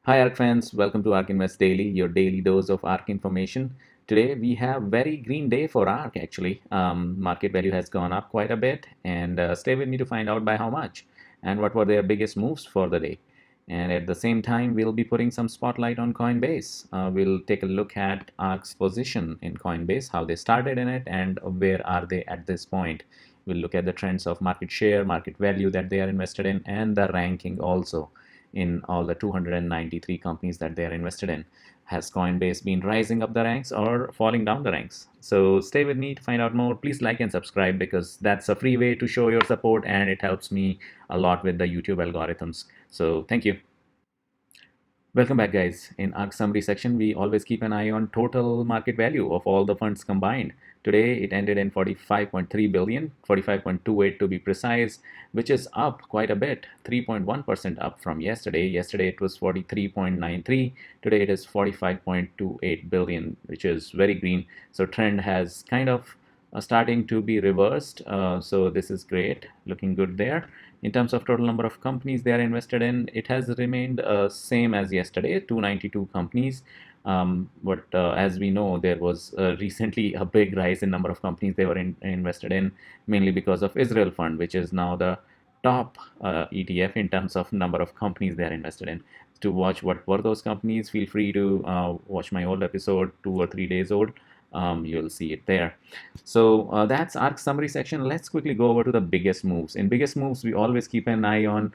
Hi ARK fans, welcome to ARK Invest Daily, your daily dose of ARK information. Today we have very green day for ARK actually. Market value has gone up quite a bit, and stay with me to find out by how much and what were their biggest moves for the day. And at the same time, we'll be putting some spotlight on Coinbase. We'll take a look at ARK's position in Coinbase, how they started in it, and where are they at this point. We'll look at the trends of market share, market value that they are invested in, and the ranking also in all the 293 companies that they are invested in. Has Coinbase been rising up the ranks or falling down the ranks? So stay with me to find out more. Please like and subscribe because that's a free way to show your support and it helps me a lot with the YouTube algorithms. So thank you. Welcome back, guys. In ARK summary section, we always keep an eye on total market value of all the funds combined. Today, it ended in 45.3 billion, 45.28 to be precise, which is up quite a bit, 3.1% up from yesterday. Yesterday, it was 43.93. Today, it is 45.28 billion, which is very green. So trend has kind of starting to be reversed. So this is great, looking good there. In terms of total number of companies they are invested in, it has remained same as yesterday, 292 companies. But as we know, there was recently a big rise in number of companies they were invested in, mainly because of IZRL fund, which is now the top ETF in terms of number of companies they are invested in. To watch what were those companies, feel free to watch my old episode, 2 or 3 days old. You'll see it there. So that's ARK summary section. Let's quickly go over to the biggest moves. In biggest moves, we always keep an eye on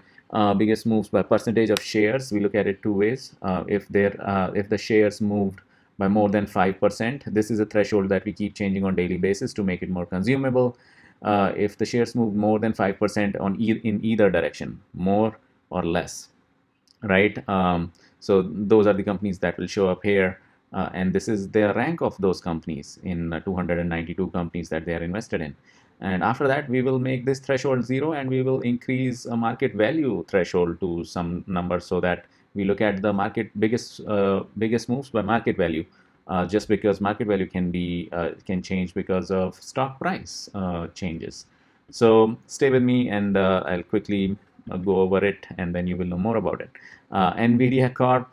biggest moves by percentage of shares. We look at it two ways. If the shares moved by more than 5%, this is a threshold that we keep changing on daily basis to make it more consumable. If the shares move more than 5% in either direction, more or less, right? So those are the companies that will show up here. And this is their rank of those companies in 292 companies that they are invested in. And after that, we will make this threshold 0 and we will increase a market value threshold to some number so that we look at the market biggest moves by market value. Just because market value can change because of stock price changes. So stay with me and I'll quickly go over it and then you will know more about it. NVIDIA Corp.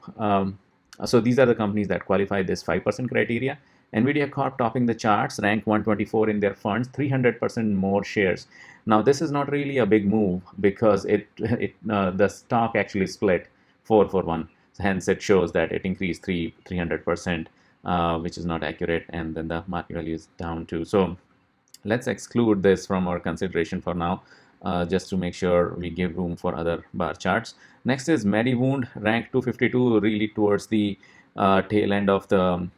So these are the companies that qualify this 5% criteria. NVIDIA Corp topping the charts, rank 124 in their funds, 300% more shares. Now this is not really a big move because the stock actually split 4-for-1. Hence it shows that it increased 300%, which is not accurate, and then the market value is down too. So let's exclude this from our consideration for now. Just to make sure we give room for other bar charts. Next is MediWound, rank 252, really towards the tail end of the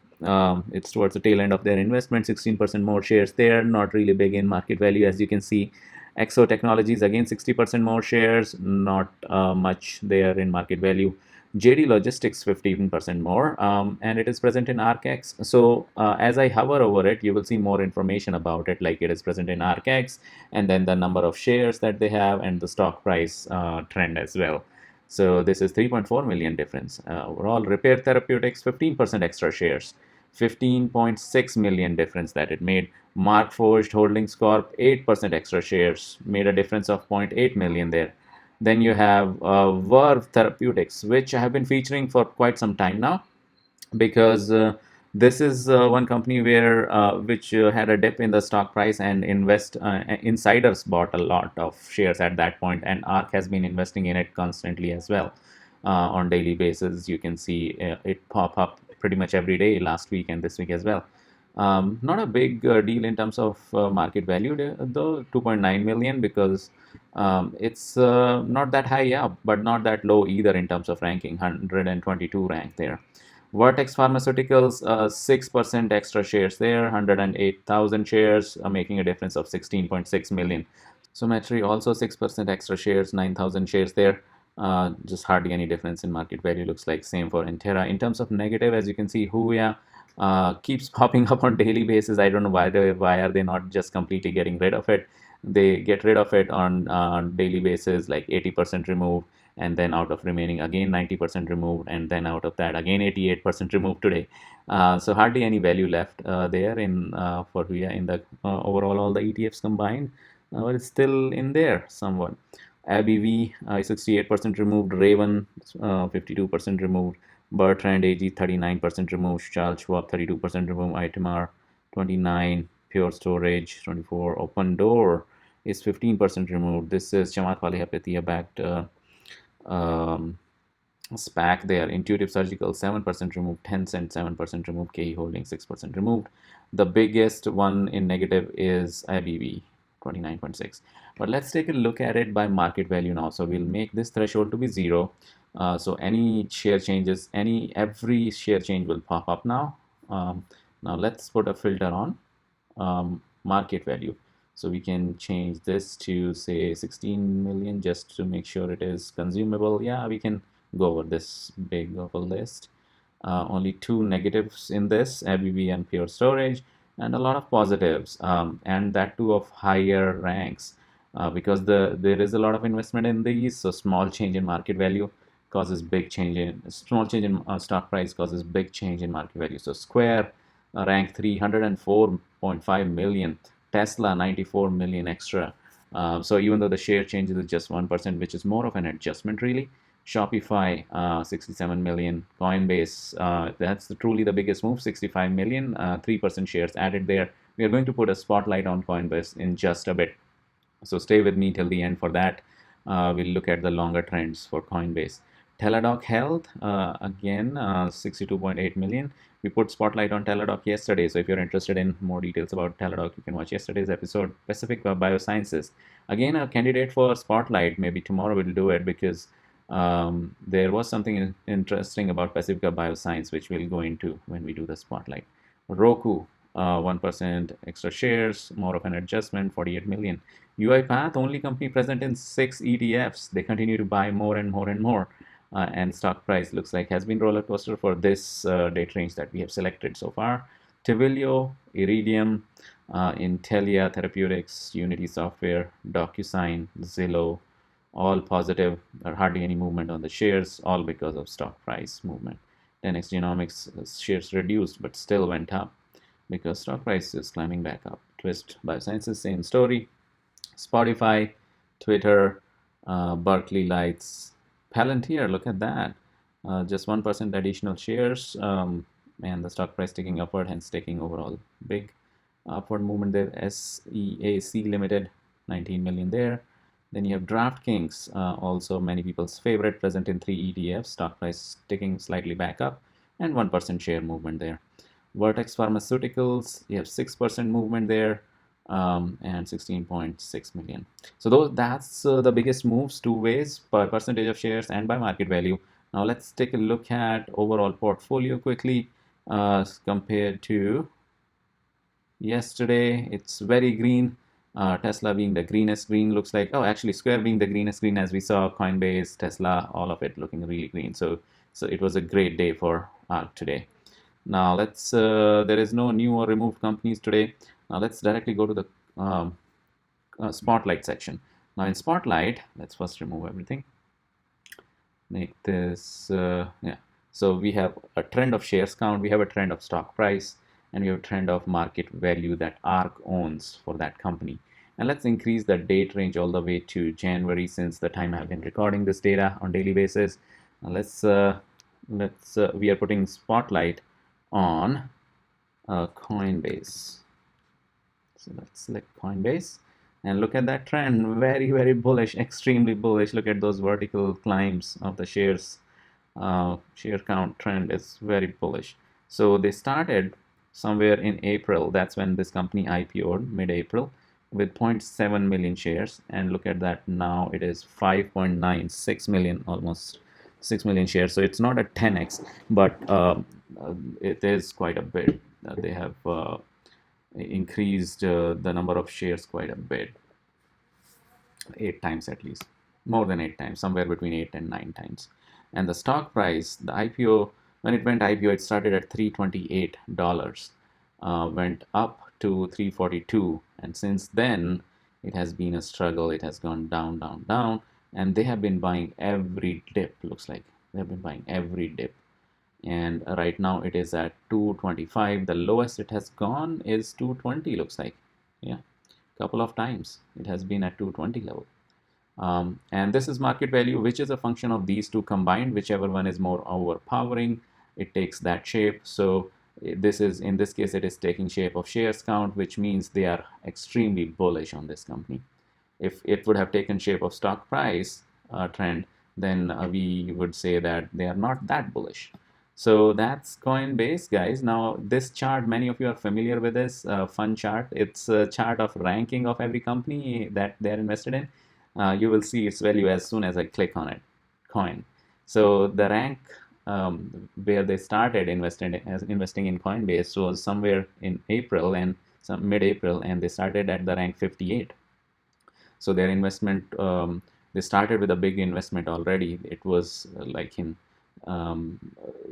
it's towards the tail end of their investment, 16% more shares there, not really big in market value as you can see. Exo Technologies, again 60% more shares, not much there in market value. JD Logistics 15% more, and it is present in ARKX. So as I hover over it, you will see more information about it, like it is present in ARKX, and then the number of shares that they have and the stock price trend as well. So this is 3.4 million difference. Overall, Repair Therapeutics 15% extra shares, 15.6 million difference that it made. Markforged Holdings Corp 8% extra shares, made a difference of 0.8 million there. Then you have Verve Therapeutics, which I have been featuring for quite some time now, because this is one company where which had a dip in the stock price, and insiders bought a lot of shares at that point, and ARK has been investing in it constantly as well. On daily basis, you can see it pop up pretty much every day last week and this week as well. Not a big deal in terms of market value though, 2.9 million, because it's not that high up, but not that low either in terms of ranking, 122 rank there. Vertex Pharmaceuticals, 6% extra shares there, 108,000 shares, making a difference of 16.6 million. Summatry also 6% extra shares, 9,000 shares there. Just hardly any difference in market value, looks like same for Intera. In terms of negative, as you can see, Huya keeps popping up on daily basis. I don't know why are they not just completely getting rid of it. They get rid of it on daily basis, like 80% removed, and then out of remaining again 90% removed, and then out of that again 88% removed today. So hardly any value left there in for Huya in the overall all the ETFs combined, but it's still in there somewhat. ABV 68% removed, Raven 52% removed, Bertrand AG 39% removed, Charles Schwab 32% removed, Itemar 29, Pure Storage 24, Open Door is 15% removed. This is Chamath Palihapitiya backed um, SPAC there. Intuitive Surgical 7% removed, Tencent 7% removed, KE Holding 6% removed. The biggest one in negative is IBV 29.6. But let's take a look at it by market value now. So we'll make this threshold to be 0. So any share changes, every share change will pop up now. Now let's put a filter on market value. So we can change this to say 16 million just to make sure it is consumable. Yeah, we can go over this big of a list. Only 2 negatives in this, ABB and Pure Storage, and a lot of positives, and that too of higher ranks, because there is a lot of investment in these. So small change in market value causes big change in small change in stock price causes big change in market value. So Square rank 304.5 million, Tesla 94 million extra. So even though the share changes is just 1%, which is more of an adjustment really. Shopify 67 million, Coinbase, that's truly the biggest move, 65 million, 3% shares added there. We are going to put a spotlight on Coinbase in just a bit, so stay with me till the end for that. We'll look at the longer trends for Coinbase. Teladoc Health, again, 62.8 million. We put spotlight on Teladoc yesterday, so if you're interested in more details about Teladoc, you can watch yesterday's episode. Pacific Biosciences, again, a candidate for spotlight. Maybe tomorrow we'll do it because there was something interesting about Pacifica Bioscience, which we'll go into when we do the spotlight. Roku, 1% extra shares, more of an adjustment, 48 million. UiPath, only company present in 6 ETFs. They continue to buy more and more and more. And stock price looks like has been roller coaster for this date range that we have selected so far. Twilio, Iridium, Intelia Therapeutics, Unity Software, DocuSign, Zillow, all positive, or hardly any movement on the shares, all because of stock price movement. 10x Genomics shares reduced but still went up because stock price is climbing back up. Twist Biosciences, same story. Spotify, Twitter, Berkeley Lights, Palantir, look at that. Just 1% additional shares, and the stock price taking upward, hence taking overall big upward movement there. SEAC Limited, 19 million there. Then you have DraftKings, also many people's favorite, present in 3 ETFs, stock price ticking slightly back up, and 1% share movement there. Vertex Pharmaceuticals, you have 6% movement there, and 16.6 million. So that's the biggest moves, two ways, per percentage of shares and by market value. Now let's take a look at overall portfolio quickly compared to yesterday. It's very green. Tesla being the greenest green, looks like. Oh, actually Square being the greenest green, as we saw. Coinbase, Tesla, all of it looking really green. So it was a great day for ARK today. Now let's there is no new or removed companies today. Now let's directly go to the spotlight section. Now in spotlight, let's first remove everything. Make this yeah. So we have a trend of shares count, we have a trend of stock price, and we have a trend of market value that ARK owns for that company. And let's increase the date range all the way to January, since the time I've been recording this data on daily basis. Now we are putting spotlight on Coinbase. So let's select Coinbase and look at that trend. Very, very bullish, extremely bullish. Look at those vertical climbs of the shares. Share count trend is very bullish. So they started somewhere in April. That's when this company IPO'd, mid-April, with 0.7 million shares. And look at that, now it is 5.96 million, almost 6 million shares. So it's not a 10x, but it is quite a bit. They have increased the number of shares quite a bit, 8 times at least, more than 8 times, somewhere between 8 and 9 times. And the stock price, the IPO, when it went IPO, it started at $328, went up to 342, and since then it has been a struggle. It has gone down, down, down, and they have been buying every dip. Looks like they have been buying every dip, and right now it is at 225. The lowest it has gone is 220, looks like. Yeah, couple of times it has been at 220 level. And this is market value, which is a function of these two combined. Whichever one is more overpowering, it takes that shape. So this is, in this case, it is taking shape of shares count, which means they are extremely bullish on this company. If it would have taken shape of stock price trend, then we would say that they are not that bullish. So that's Coinbase, guys. Now this chart, many of you are familiar with this fun chart. It's a chart of ranking of every company that they're invested in. You will see its value as soon as I click on it, coin. So the rank where they started investing in Coinbase was somewhere in April and some mid-April, and they started at the rank 58. So their investment, they started with a big investment already. It was um,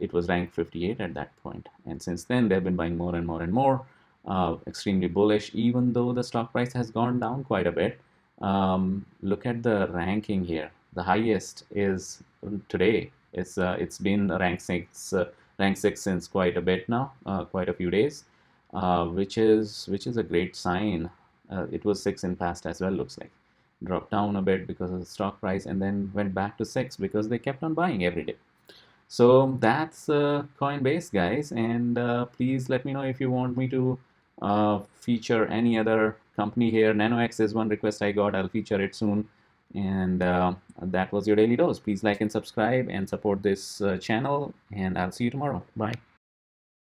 it was ranked 58 at that point, and since then they've been buying more and more and more. Extremely bullish, even though the stock price has gone down quite a bit. Look at the ranking here. The highest is today. It's been rank six since quite a bit now, quite a few days, which is a great sign. It was six in past as well, looks like. Dropped down a bit because of the stock price, and then went back to six because they kept on buying every day. So that's Coinbase, guys. And please let me know if you want me to feature any other company here. NanoX is one request I got. I'll feature it soon. And that was your daily dose. Please like and subscribe and support this channel. And I'll see you tomorrow. Bye.